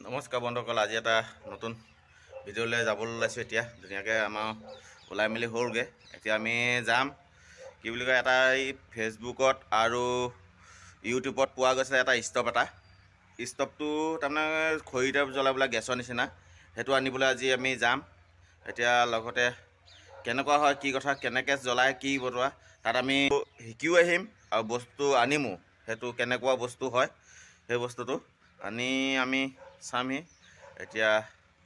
নমস্কাৰ বন্ধুসকল, আজি এটা নতুন ভিডিঅ'লৈ যাবলৈ ওলাইছোঁ। এতিয়া ধুনীয়াকৈ আমাৰ ওলাই মেলি হ'লগৈ। এতিয়া আমি যাম কি বুলি কয়, এটা এই ফেচবুকত আৰু ইউটিউবত পোৱা গৈছে এটা ষ্টভটো তাৰমানে খৰিতে জ্বলাবলৈ গেছৰ নিচিনা, সেইটো আনিবলৈ আজি আমি যাম। এতিয়া লগতে কেনেকুৱা হয়, কি কথা, কেনেকৈ জ্বলায়, কি বনোৱা, তাত আমি শিকিও আহিম আৰু বস্তু আনিমো, সেইটো কেনেকুৱা বস্তু হয় সেই বস্তুটো আনি আমি চামহি। এতিয়া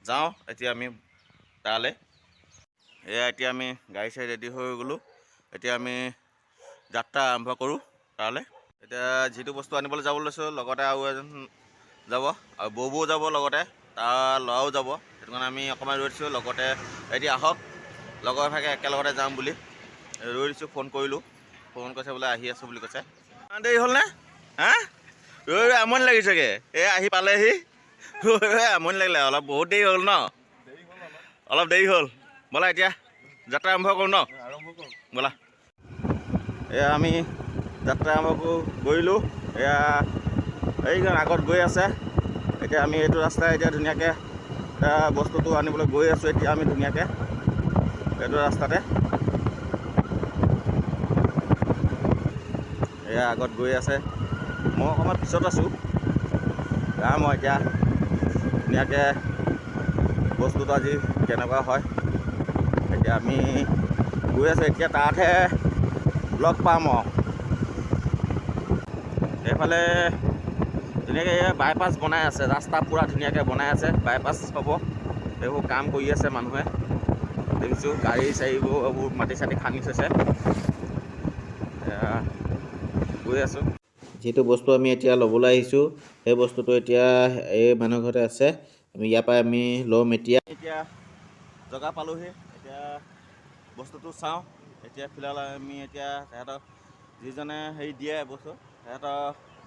যাওঁ, এতিয়া আমি তালৈ। এতিয়া আমি গাড়ী চাড়ী ৰেডি হৈ গ'লোঁ। এতিয়া আমি যাত্ৰা আৰম্ভ কৰোঁ তালৈ। এতিয়া যিটো বস্তু আনিবলৈ যাব লৈছোঁ, লগতে আৰু এজন যাব আৰু বৌও যাব, লগতে তাৰ ল'ৰাও যাব। সেইটো কাৰণে আমি অকণমান ৰৈ দিছোঁ। লগতে এতিয়া আহক, লগৰ ভাগে একেলগতে যাম বুলি ৰৈ দিছোঁ। ফোন কৰিলোঁ, ফোন কৈছে বোলে আহি আছোঁ বুলি কৈছে। দেৰি হ'লনে? হা, ৰৈ আমনি লাগিছেগৈ। এই আহি পালেহি, আমনি লাগিলে অলপ, বহুত দেৰি হ'ল ন, অলপ দেৰি হ'ল। ব'লা এতিয়া যাত্ৰা আৰম্ভ কৰোঁ ন, ব'লা। এয়া আমি যাত্ৰা আৰম্ভ কৰিলোঁ। এয়া এইখন আগত গৈ আছে। এতিয়া আমি এইটো ৰাস্তাই এতিয়া ধুনীয়াকৈ বস্তুটো আনিবলৈ গৈ আছোঁ। এতিয়া আমি ধুনীয়াকৈ এইটো ৰাস্তাতে এয়া আগত গৈ আছে, মই অকণমান পিছত আছোঁ। যাম মই এতিয়া ধুনীয়াকৈ বস্তুটো আজি কেনেকুৱা হয়। এতিয়া আমি গৈ আছোঁ, এতিয়া তাতহে লগ পাম আৰু। এইফালে ধুনীয়াকৈ বাইপাছ বনাই আছে, ৰাস্তা পূৰা ধুনীয়াকৈ বনাই আছে। বাইপাছ হ'ব, এইবোৰ কাম কৰি আছে মানুহে, দেখিছোঁ। গাড়ী চাড়ীবোৰ এইবোৰ মাটি চাটি খান্দি থৈছে। গৈ আছোঁ। যিটো বস্তু আমি এতিয়া ল'বলৈ আহিছোঁ, সেই বস্তুটো এতিয়া এই মানুহ ঘৰতে আছে। আমি ইয়াৰ পৰাই আমি ল'ম। এতিয়া জেগা পালোহি। এতিয়া বস্তুটো চাওঁ। এতিয়া ফিলহাল আমি এতিয়া তেহেঁতক যিজনে হেৰি দিয়ে বস্তু, তেহেঁতৰ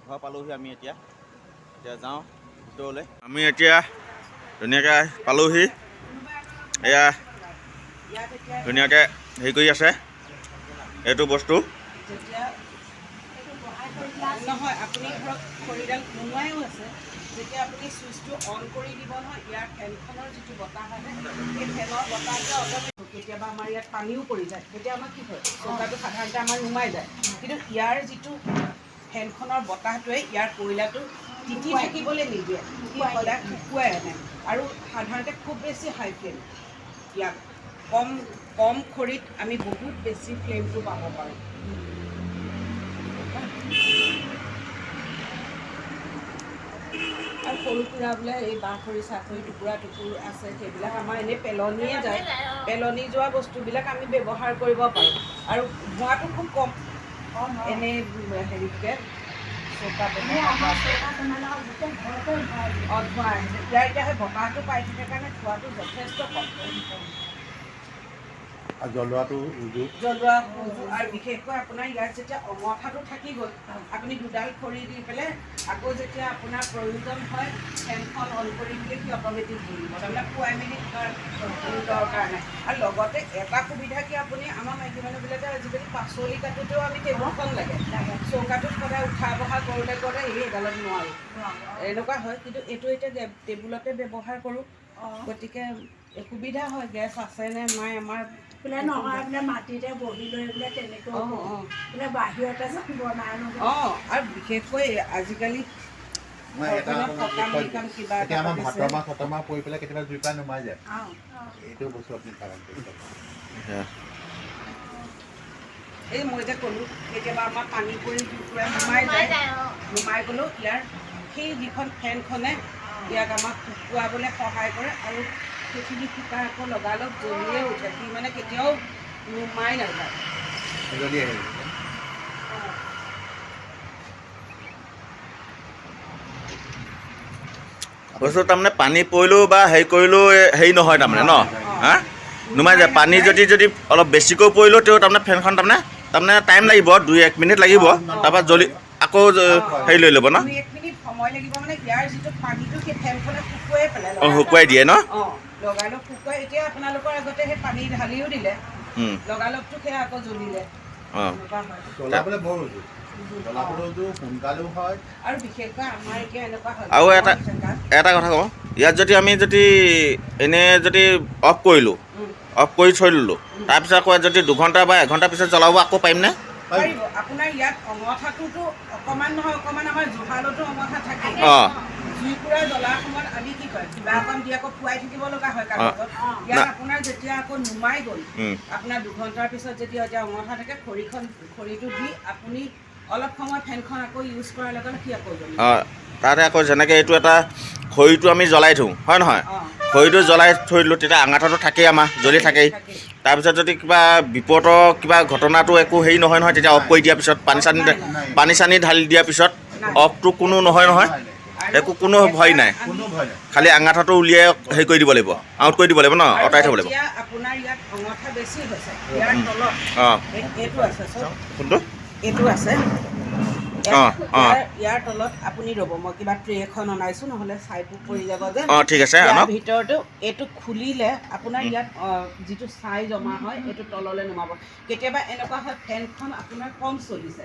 ঘৰ পালোহি আমি। এতিয়া যাওঁ ভিতৰলৈ। আমি এতিয়া ধুনীয়াকৈ পালোহি। এয়া ধুনীয়াকৈ হেৰি কৰি আছে এইটো বস্তু। নহয়, আপুনি ধৰক খৰিডাল নোমোৱাইও আছে। যেতিয়া আপুনি চুইচটো অন কৰি দিব নহয়, ইয়াৰ ফেনখনৰ যিটো বতাহ আহে, সেই ফেনৰ বতাহটোৱে অট'মেটিক, কেতিয়াবা আমাৰ ইয়াত পানীও পৰি যায়, তেতিয়া আমাৰ কি হয়, চৌকাটো সাধাৰণতে আমাৰ নুমাই যায়। কিন্তু ইয়াৰ যিটো ফেনখনৰ বতাহটোৱে ইয়াৰ কয়লাটো তিতি থাকিবলৈ নিদিয়ে, ই সদায় শুকুৱাই আনে। আৰু সাধাৰণতে খুব বেছি হাই ফ্লেম, ইয়াক কম খৰিত আমি বহুত বেছি ফ্লেমটো পাব পাৰোঁ। আৰু সৰু সুৰা বোলে এই বাঁহ খৰি চাহখৰি টুকুৰা আছে, সেইবিলাক আমাৰ এনেই পেলনিয়ে যায়। পেলনি যোৱা বস্তুবিলাক আমি ব্যৱহাৰ কৰিব পাৰোঁ। আৰু ধোঁৱাটো খুব কম এনেই হেৰিতকৈ চৌকা ধোঁৱা ইয়াৰ এতিয়া সেই বতাহটো পাই থাকে কাৰণে ধোঁৱাটো যথেষ্ট কম। জ্বলোৱা আৰু বিশেষকৈ আপোনাৰ ইয়াত যেতিয়া অঙঠাটো থাকি গ'ল, আপুনি দুডাল খৰি দি পেলাই আকৌ যেতিয়া আপোনাৰ প্ৰয়োজন হয়, ফেনখন অন কৰি দিলে সি অট'মেটিক জ্বলিব। তাৰমানে খুৱাই মেলি দৰকাৰ নাই। আৰু লগতে এটা সুবিধা কি, আপুনি আমাৰ মাইকী মানুহবিলাকে আজিকালি পাচলি কাটোতেও আমি টেবুলখন লাগে। চৌকাটোত সদায় উঠা বহা কৰোঁতে এইডালত নোৱাৰোঁ, এনেকুৱা হয়। কিন্তু এইটো এতিয়া টেবুলতে ব্যৱহাৰ কৰোঁ। গতিকে সুবিধা হয়। গেছ আছেনে নাই আমাৰ বোলে নহয়, বোলে মাটিতে বহি লৈ বোলে তেনেকৈ বোলে বাহিৰতে বনাই আৰু বিশেষকৈ আজিকালি এই মই যে ক'লোঁ, কেতিয়াবা আমাৰ পানী পৰি নুমাই গ'লেও ইয়াৰ সেই যিখন ফেনখনে ইয়াক আমাক শুকুৱাবলৈ সহায় কৰে। আৰু সেইখিনি শুকাই আকৌ লগালগ জ্বলিয়ে উঠে, সি মানে কেতিয়াও নুমাই নাযায়। বস্তু তাৰমানে পানী পৰিলেও বা হেৰি কৰিলেও হেৰি নহয় তাৰমানে ন, হা, নুমাই যায়। পানী যদি অলপ বেছিকৈ পৰিলেও তেওঁ তাৰমানে ফেনখন তাৰমানে টাইম লাগিব, 2-1 মিনিট লাগিব। তাৰপৰা জ্বলি আকৌ হেৰি লৈ ল'ব ন, 2-1 মিনিট সময় লাগিব। মানে ইয়াৰ যিটো পানীটো সেই ফেনখনে শুকুৱাই পেলাই শুকুৱাই দিয়ে ন, লগালগ শুকুৱাই। এতিয়া আপোনালোকৰ আগতে সেই পানী ঢালিও দিলে, লগালগটো সেয়া আকৌ জ্বলিলে। সোনকালেও হয়। আৰু বিশেষকৈ আমাৰ এতিয়া এনেকুৱা হয়, আৰু এটা কথা কওঁ, ইয়াত যদি আমি যদি এনে যদি অফ কৰিলোঁ, অফ কৰি থৈ দিলোঁ, তাৰপিছত আকৌ যদি 2 ঘণ্টা বা 1 ঘণ্টা পিছত জ্বলাব আকৌ পাৰিমনে? পাৰিব। আপোনাৰ ইয়াত অঙঠাটোতো অকণমান নহয় অকণমান আমাৰ জোহালতো অঙঠা থাকে। অঁ জুইকুৰা জ্বলাৰ সময়ত আমি কি কয় কিবা অকণ দি আকৌ খুৱাই থাকিব লগা হয় কাগজত। ইয়াত আপোনাৰ যেতিয়া আকৌ নুমাই গ'ল, আপোনাৰ 2 ঘণ্টাৰ পিছত যেতিয়া এতিয়া অঙঠা থাকে, খৰিটো দি আপুনি অলপ সময় ফেনখন আকৌ ইউজ কৰাৰ লগে লগে সি আকৌ জ্বলিব। অঁ তাতে আকৌ যেনেকৈ এইটো এটা খৰিটো আমি জ্বলাই থওঁ, হয় নহয়? অঁ খৰিটো জ্বলাই থৈ দিলোঁ, তেতিয়া আঙাঠাটো থাকেই, আমাৰ জ্বলি থাকেই। তাৰপিছত যদি কিবা বিপদৰ কিবা ঘটনাটো একো হেৰি নহয় নহয়, তেতিয়া অফ কৰি দিয়াৰ পিছত পানী চানী ঢালি দিয়াৰ পিছত অফটো কোনো নহয় নহয়, একো কোনো ভয় নাই। খালি আঙাঠাটো উলিয়াই হেৰি কৰি দিব লাগিব, আউট কৰি দিব লাগিব ন, আঁতৰাই থ'ব লাগিব। আপোনাৰ ইয়াত অঙঠা বেছি হৈছে, ইয়াৰ তলত অঁ এইটো আছে, কোনটো? এইটো আছে। ইয়াৰ তলত আপুনি ৰ'ব, মই কিবা ট্ৰে এখন অনাইছোঁ, নহ'লে ছাইটো পৰি যাব যে। অঁ ঠিক আছে, ইয়াৰ আনক। ভিতৰতো এইটো খুলিলে আপোনাৰ ইয়াত যিটো ছাই জমা হয় এইটো তললৈ নমাব। কেতিয়াবা এনেকুৱা হয় ফেনখন আপোনাৰ কম চলিছে,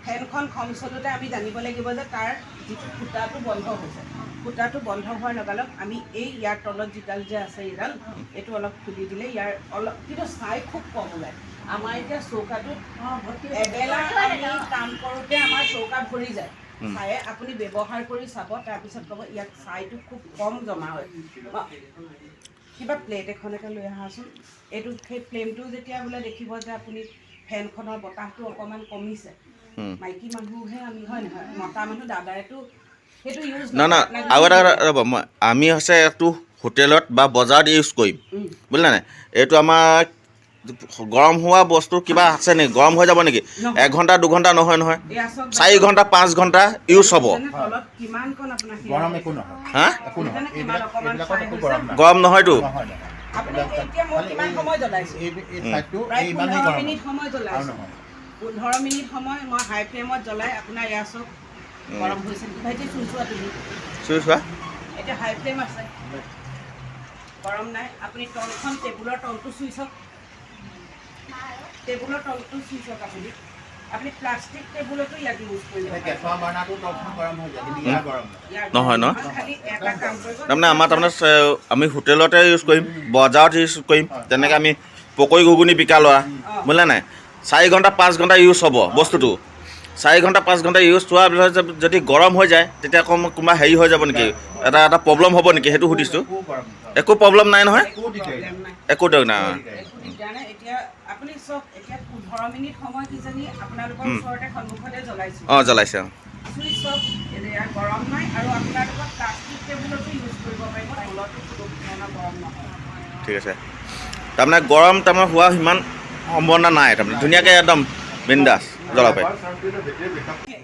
ফেনখন কম চলোতে আমি জানিব লাগিব যে তাৰ যিটো ফুটাটো বন্ধ হৈছে। ফুটাটো বন্ধ হোৱাৰ লগে লগে আমি এই ইয়াৰ তলত যিডাল যে আছে এইডাল, এইটো অলপ খুলি দিলে ইয়াৰ অলপ, কিন্তু ছাই খুব কম ওলায়। আমাৰ এতিয়া চৌকাটোত এবেলা আমি কাম কৰোঁতে আমাৰ চৌকা ভৰি যায় ছায়ে। আপুনি ব্যৱহাৰ কৰি চাব, তাৰপিছত ক'ব ইয়াত ছাইটো খুব কম জমা হয়। কিবা প্লেট এখনকে লৈ আহাচোন। এইটো সেই ফ্লেমটো যেতিয়া বোলে দেখিব যে আপুনি ফেনখনৰ বতাহটো অকণমান কমিছে, মাইকী মানুহহে আমি, হয় নহয়? মতা মানুহ দাদাইতো সেইটো ইউজ না না, আৰু এটা ৰ'ব, আমি হৈছে এইটো হোটেলত বা বজাৰত ইউজ কৰিম, বুজিলে নাই? এইটো আমাৰ গৰম হোৱা বস্তু কিবা আছে নেকি? গৰম হৈ যাব নেকি? 1 ঘণ্টা 2 ঘণ্টা নহয় নহয়, 4 ঘণ্টা 5 ঘণ্টা ইউজ হ'ব। হা গৰম নহয়তো। আপুনি এতিয়া মই কিমান সময় জ্বলাইছোঁ? প্ৰায় 15 মিনিট সময় জ্বলাইছোঁ। 15 মিনিট সময় মই হাই ফ্লেমত জ্বলাই আপোনাৰ এয়া চব গৰম হৈছে। ভাইটি চুই চোৱা তুমি। চুই চোৱা। এতিয়া হাই ফ্লেম আছে, গৰম নাই। আপুনি তলখন টেবুলৰ তলটো চুই চাওক, টেবুলৰ তলটো চুই চাওক আপুনি। আপুনি প্লাষ্টিক টেবুলতো ইয়াক ইউজ কৰিব নহয় ন? খালি এটা কাম কৰিব, তাৰমানে আমাৰ তাৰমানে আমি হোটেলতে ইউজ কৰিম, বজাৰত ইউজ কৰিম, তেনেকৈ আমি পকৰি ঘুগুনি বিকা লোৱা, বুজিলে নাই? 4 ঘণ্টা 5 ঘণ্টা ইউজ হ'ব বস্তুটো। 4 ঘণ্টা 5 ঘণ্টা ইউজ হোৱাৰ পিছত যদি গৰম হৈ যায়, তেতিয়া আকৌ কোনোবা হেৰি হৈ যাব নেকি? এটা প্ৰব্লেম হ'ব নেকি সেইটো সুধিছোঁ। একো প্ৰব্লেম নাই নহয়, একো দিয়ক নাই। এতিয়া আপুনি চব এতিয়া 15 মিনিট সময় কিজানি আপোনালোকৰ ওচৰতে সন্মুখতে জ্বলাইছোঁ। অঁ জ্বলাইছে। অঁ চুইচ চব এতিয়া গৰম নাই, আৰু আপোনালোকৰ প্লাষ্টিক টেবুলতো ইউজ কৰিব পাৰিব, তলতো কোনো ধৰণৰ গৰম নহয়। ঠিক আছে, তাৰমানে গৰম তাৰমানে হোৱা সিমান সম্ভাৱনা নাই, তাৰমানে ধুনীয়াকৈ একদম বিন্দাছ জ্বলাব পাৰি।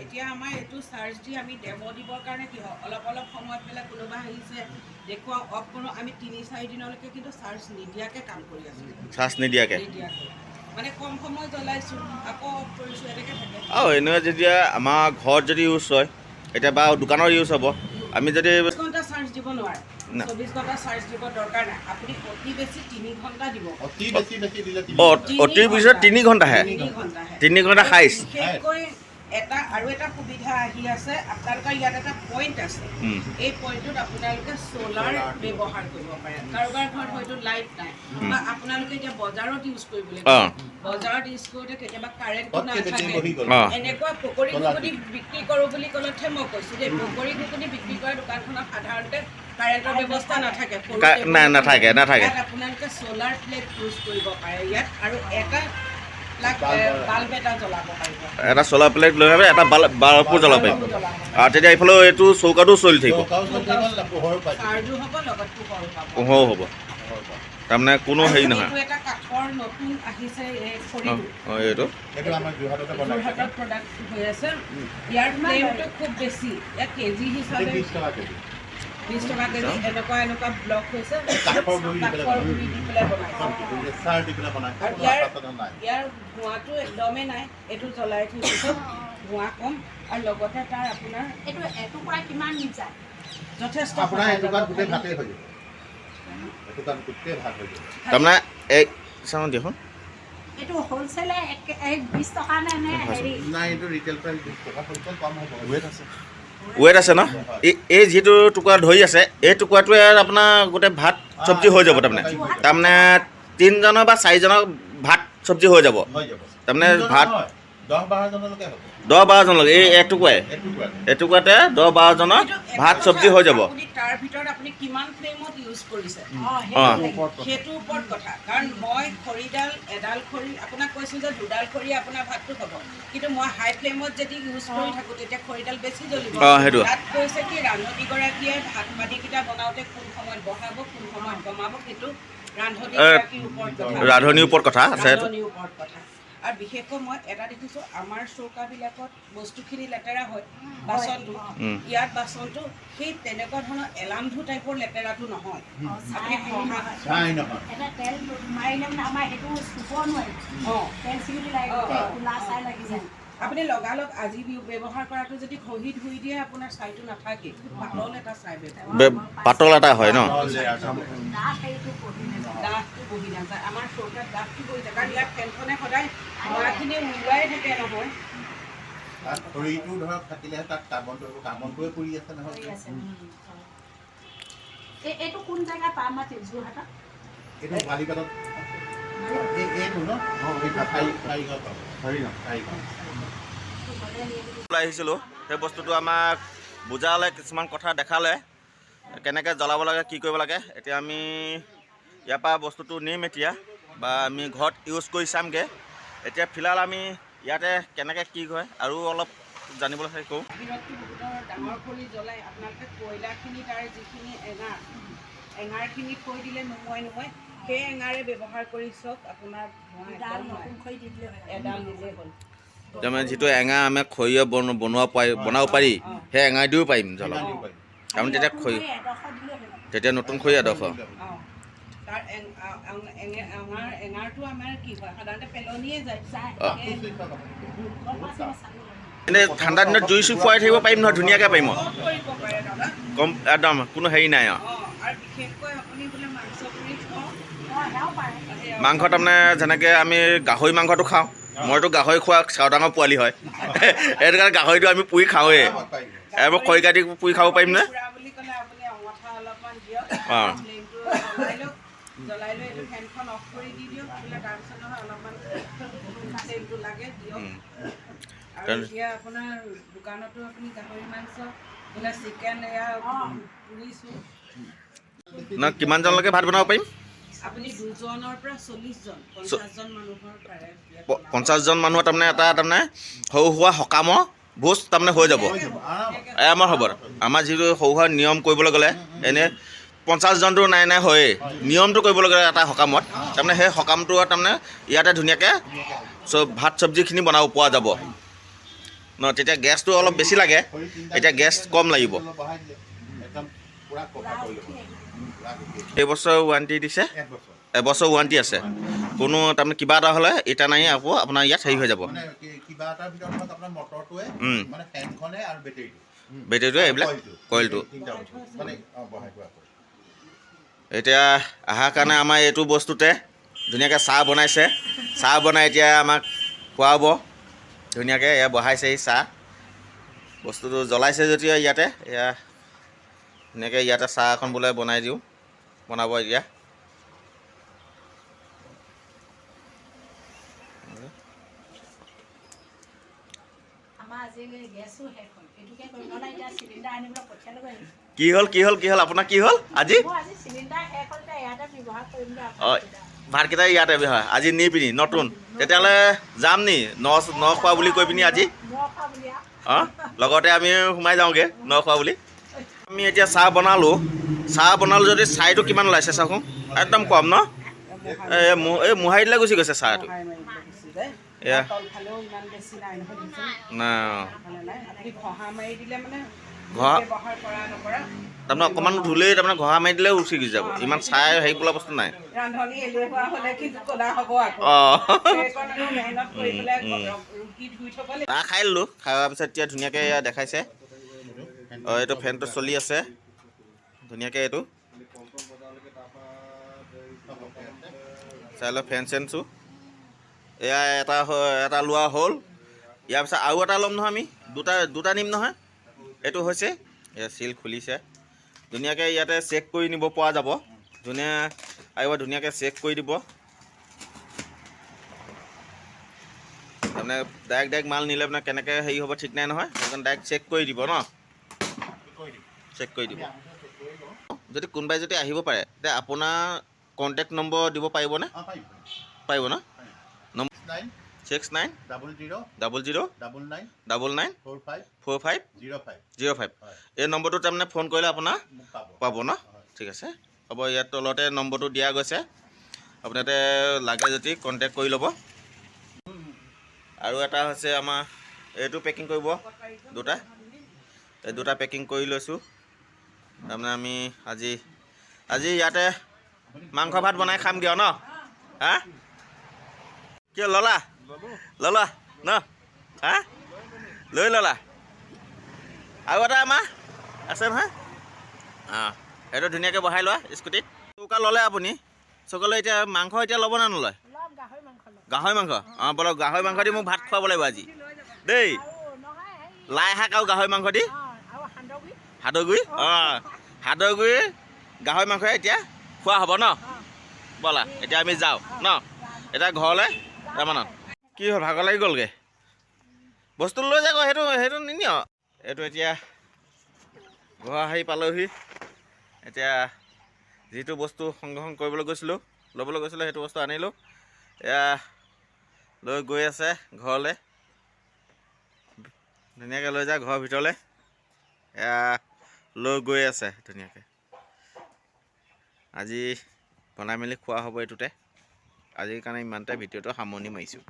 এতিয়া আমাৰ এইটো চাৰ্জ দি আমি ডেমো দিবৰ কাৰণে কি হয়, অলপ অলপ সময়ত পেলাই কোনোবা আহিছে দেখুৱাওঁ, অফ কৰোঁ, আমি 3-4 দিনলৈকে কিন্তু চাৰ্জ নিদিয়াকৈ কাম কৰি আছোঁ। চাৰ্জ নিদিয়াকৈ মানে কম সময় জ্বলাইছোঁ আকৌ অফ কৰিছোঁ, এনেকৈ থাকে। আৰু এনেও যেতিয়া আমাৰ ঘৰত যদি ইউজ হয়, এতিয়া বা দোকানৰ ইউজ হ'ব, আমি যদি 24 ঘণ্টা চাৰ্জ দিব নোৱাৰে, 24 ঘণ্টা চাৰ্জ দিব দৰকাৰ নাই। আপুনি অতি বেছি 3 ঘণ্টা দিব। অতি বেছি 3 ঘণ্টাহে, 3 ঘণ্টা খাইছ। বিশেষকৈ আৰু এটা সুবিধা আহি আছে, আপোনালোকৰ ইয়াত এটা পইণ্ট আছে। এই পইণ্টটোত আপোনালোকে চ'লাৰ ব্যৱহাৰ কৰিব পাৰে। কাৰোবাৰ ঘৰত হয়তো লাইট নাই, বা আপোনালোকে এতিয়া বজাৰত ইউজ কৰিবলৈ বজাৰত ইউজ কৰোঁতে কেতিয়াবা কাৰেণ্টটো নাথাকে, এনেকুৱা পকৰি ঘুগুনি বিক্ৰী কৰোঁ বুলি ক'লেহে মই কৈছোঁ দেই, পকৰি ঘুগুনি বিক্ৰী কৰা দোকানখনত সাধাৰণতে কাৰেণ্টৰ ব্যৱস্থা নাথাকে, নাথাকে। আপোনালোকে চ'লাৰ প্লেট ইউজ কৰিব পাৰে ইয়াত, আৰু এটা বাল্ব এটা জ্বলাব পাৰিব, এটা চ'লাৰ প্লেট লৈ আহিব, এটা বাল্বো জ্বলাব পাৰিব, আৰু তেতিয়া এইফালে এইটো চৌকাটো চলি থাকিব, পোহৰো হ'ব, তাৰমানে কোনো হেৰি নহয়। এটা কাঠৰ নতুন আহিছে এইটো যোৰহাটত প্ৰডাক্ট হৈ আছে। ইয়াৰ ফ্লেমটো খুব বেছি, ইয়াত কেজি হিচাপে 20 টকা কেজি। এনেকুৱা ব্লক হৈছে, কাঠৰ গুৰি দি পেলাই বনাইছে। ইয়াৰ ধোঁৱাটো একদমেই নাই, এইটো জ্বলাই থৈছোঁ, ধোঁৱা কম, আৰু লগতে তাৰ আপোনাৰ এইটো প্ৰায় কিমান যায়? যথেষ্ট। তাৰমানে এই চাওঁ দিয়কচোন, এইটো হ'লচেলে 20 টকা নে হেৰি? নাই, এইটো ৰিটেইল প্ৰাইচ 20 টকা, হ'লচেল কম হ'ব, ৱেট আছে। ৱেট আছে ন এই যিটো টুকুৰা ধৰি আছে এই টুকুৰাটোৱে আপোনাৰ গোটেই ভাত চব্জি হৈ যাব তাৰমানে 3জনৰ বা 4জনৰ ভাত চব্জি হৈ যাব তাৰমানে ভাত 10-12জনলৈকে এই এটুকুৰাতে 10-12জনৰ ভাত চব্জি হৈ যাব। তাৰ ভিতৰত আপুনি কিমান ফ্লেমত ইউজ কৰিছে অঁ সেইটোৰ ওপৰত কথা। কাৰণ মই খৰিডাল এডাল খৰি আপোনাক কৈছোঁ যে 2ডাল খৰি আপোনাৰ ভাতটো হ'ব, কিন্তু মই হাই ফ্লেমত যদি ইউজ কৰি থাকোঁ তেতিয়া খৰিডাল বেছি জ্বলিব। সেইটো তাত কৈছে কি ৰান্ধনীগৰাকীয়ে ভাত পানীকেইটা বনাওঁতে কোন সময়ত বহাব কোন সময়ত কমাব সেইটো ৰান্ধনীগৰাকীৰ ওপৰত কথা ৰান্ধনীৰ ওপৰত কথা। আৰু বিশেষকৈ মই এটা দেখিছোঁ আমাৰ চৌকাবিলাকত বস্তুখিনি লেতেৰা হয় বাচনটো, ইয়াত বাচনটো সেই তেনেকুৱা ধৰণৰ এলান্ধু টাইপৰ লেতেৰাটো নহয়। আপুনি এটা তেল মাৰিলে মানে আমাৰ সেইটো চুব নোৱাৰি। তেল চিগিলি কোলা চাই লাগি যায়। আপুনি লগালগ আজি ব্যৱহাৰ কৰাটো যদি ঘঁহি ধুই দিয়ে আপোনাৰ ছাইটো নাথাকে, পাতল এটা ছাই পাতল এটা হয় ন ডাঠটো বহি নাযায়। আমাৰ চৌকাত ডাঠটো বহি যায় কাৰণ ইয়াত ফেনখনে সদায় ধোঁৱাখিনি উৰুৱাই থাকে নহয়। খৰিটো ধৰক থাকিলেহে তাত কাৰ্বনটোৱে পৰি আছে নহয়। এইটো কোন জেগা পাম মাটি যোৰহাটত? এইটো বালিপাটত এইটো ন ওলাই আহিছিলোঁ সেই বস্তুটো আমাক বুজালে, কিছুমান কথা দেখালে কেনেকৈ জ্বলাব লাগে কি কৰিব লাগে। এতিয়া আমি ইয়াৰ পৰা বস্তুটো নিম এতিয়া বা আমি ঘৰত ইউজ কৰি চামগৈ। এতিয়া ফিলহাল আমি ইয়াতে কেনেকৈ কি হয় আৰু অলপ জানিবলৈ চেষ্টা কৰোঁ। বাহিৰততো বহুতৰ ডাঙৰ খৰি জ্বলাই আপোনালোকে কয়লাখিনি তাৰ যিখিনি এঙাৰখিনি থৈ দিলে নোমোৱাই সেই এঙাৰে ব্যৱহাৰ কৰি চাওক আপোনাৰ এডাল দিলেই হ'ল। তাৰমানে যিটো এঙা আমি খৰিয়ে বনাব পাৰি সেই এঙাৰ দিও পাৰিম জ্বলাব। তাৰমানে তেতিয়া নতুন খৰি আদৰ্শ তাৰ এঙাৰটো আমাৰ কি হয় সাধাৰণতে পেলনিয়ে যায়। এনেই ঠাণ্ডা দিনত জুই চুই ফুৱাই থাকিব পাৰিম নহয়, ধুনীয়াকৈ পাৰিম কৰিব পাৰে দাদা। কম একদম কোনো হেৰি নাই আৰু আৰু বিশেষকৈ আপুনি বোলে মাংস পুৰি খাওঁ মাংস তাৰমানে যেনেকৈ আমি গাহৰি মাংসটো খাওঁ, মইতো গাহৰি খোৱা ডাঙৰ পোৱালি হয় সেইটো কাৰণে গাহৰিটো আমি পুৰি খাওঁৱেই। এইবোৰ খৰি কাটি পুৰি খাব পাৰিম নে? বুলি ক'লে আপুনি অঙঠা অলপমান দিয়ক, অঁ ফ্লেমটো জ্বলাই লৈ এইটো ফেনখন অফ কৰি দি দিয়ক। বোলে তাৰপিছত নহয় অলপমান ফ্লেমটো লাগে দিয়ক। আৰু এতিয়া আপোনাৰ দোকানতো আপুনি গাহৰি মাংস বোলে চিকেন এয়া পুৰিছোঁ না কিমানজনলৈকে ভাত বনাব পাৰিম? আপুনি 2জনৰ পৰা 40জন 50জন মানুহৰ পাৰে 50জন মানুহৰ তাৰমানে এটা তাৰমানে সৰু সুৰা সকামৰ ভোজ তাৰমানে হৈ যাব। আমাৰ হ'ব আমাৰ যিটো সৰু সুৰা নিয়ম কৰিবলৈ গ'লে এনেই 50জনটো নাই হয়েই। নিয়মটো কৰিবলৈ গ'লে এটা সকামত তাৰমানে সেই সকামটো তাৰমানে ইয়াতে ধুনীয়াকৈ ভাত চব্জিখিনি বনাব পৰা যাব ন। তেতিয়া গেছটো অলপ বেছি লাগে, এতিয়া গেছ কম লাগিব। এইবছৰ ৱাৰেণ্টি দিছে, এবছৰ ৱাৰেণ্টি আছে। কোনো তাৰমানে কিবা এটা হ'লে এতিয়া নাই আকৌ আপোনাৰ ইয়াত হেৰি হৈ যাব। বেটেৰীটো এইবিলাক কইলটো এতিয়া অহাৰ কাৰণে আমাৰ এইটো বস্তুতে ধুনীয়াকৈ চাহ বনাইছে। চাহ বনাই এতিয়া আমাক খুৱাব ধুনীয়াকৈ। এয়া বহাইছেহি চাহ, বস্তুটো জ্বলাইছে যদিও ইয়াতে এয়া ধুনীয়াকৈ ইয়াতে চাহ এখন বোলে বনাই দিওঁ, বনাব এতিয়া। কি হ'ল আপোনাৰ কি হ'ল আজি? অঁ ভাতকেইটা ইয়াতে হয় আজি নি পিনি নতুন তেতিয়াহ'লে যাম নি ন খোৱা বুলি কৈ পিনি আজি অঁ লগতে আমি সোমাই যাওঁগৈ ন খোৱা বুলি। আমি এতিয়া চাহ বনালোঁ যদি ছাইটো কিমান ওলাইছে চাওকচোন, একদম কম ন। এই মোহাৰি দিলে গুচি গৈছে চাহটো। এয়া তাৰমানে অকণমান ধুলেই তাৰমানে ঘঁহা মাৰি দিলেও উচি গুচি যাব। ইমান চাই হেৰি বোলা বস্তু নাই। চাহ খাই ল'লোঁ, খোৱাৰ পিছত এতিয়া ধুনীয়াকৈ এয়া দেখাইছে। অঁ এইটো ফেনটো চলি আছে ধুনীয়াকৈ। এইটো চাই লওক ফেন চেনছো এয়া এটা লোৱা হ'ল। ইয়াৰ পিছত আৰু এটা ল'ম নহয় আমি, দুটা নিম নহয়। এইটো হৈছে এয়া চিল খুলিছে ধুনীয়াকৈ ইয়াতে চেক কৰি নিব পৰা যাব ধুনীয়া আহিব ধুনীয়াকৈ চেক কৰি দিব তাৰমানে ডাইৰেক্ট মাল নিলে আপোনাৰ কেনেকৈ হেৰি হ'ব ঠিক নাই নহয় সেইকাৰণে ডাইৰেক্ট চেক কৰি দিব ন চেক কৰি দিব যদি কোনোবাই যদি আহিব পাৰে তেতিয়া আপোনাৰ কণ্টেক্ট নম্বৰ দিব পাৰিবনে পাৰিব ন 69 00 99 45 05 এই নম্বৰটো তাৰমানে ফোন কৰিলে আপোনাৰ পাব ন ঠিক আছে হ'ব ইয়াত তলতে নম্বৰটো দিয়া গৈছে আপুনি ইয়াতে লাগে যদি কণ্টেক্ট কৰি ল'ব আৰু এটা হৈছে আমাৰ এইটো পেকিং কৰিব দুটা পেকিং কৰি লৈছোঁ তাৰমানে আমি আজি ইয়াতে মাংস ভাত বনাই খাম দিয়ক ন হা কিয় ল'লা ন হা লৈ ল'লা আৰু এটা আমাৰ আছে নহয় অঁ সেইটো ধুনীয়াকৈ বহাই লোৱা স্কুটিত চৌকা ল'লে আপুনি চৌকা লৈ এতিয়া মাংস এতিয়া ল'ব নে নলয় গাহৰি মাংস অঁ বলক গাহৰি মাংস দি মোক ভাত খুৱাব লাগিব আজি দেই লাই শাক আৰু গাহৰি মাংস দি হাদগুৰি অঁ হাদগুৰি গাহৰি মাংস এতিয়া খোৱা হ'ব ন ব'লা এতিয়া আমি যাওঁ ন এতিয়া ঘৰলৈ তাৰমানত কি হ'ল ভাগৰ লাগি গ'লগৈ বস্তু লৈ যাব সেইটো নিনিয় এইটো এতিয়া ঘৰ আহি পালোহি এতিয়া যিটো বস্তু সংগ্ৰহণ কৰিবলৈ গৈছিলোঁ ল'বলৈ গৈছিলোঁ সেইটো বস্তু আনিলোঁ এয়া লৈ গৈ আছে ঘৰলৈ ধুনীয়াকৈ লৈ যায় ঘৰৰ ভিতৰলৈ এয়া লৈ গৈ আছে ধুনীয়াকৈ আজি বনাই মেলি খোৱা হ'ব এইটোতে আজিৰ কাৰণে ইমানতে ভিডিঅ'টো সামৰণি মাৰিছোঁ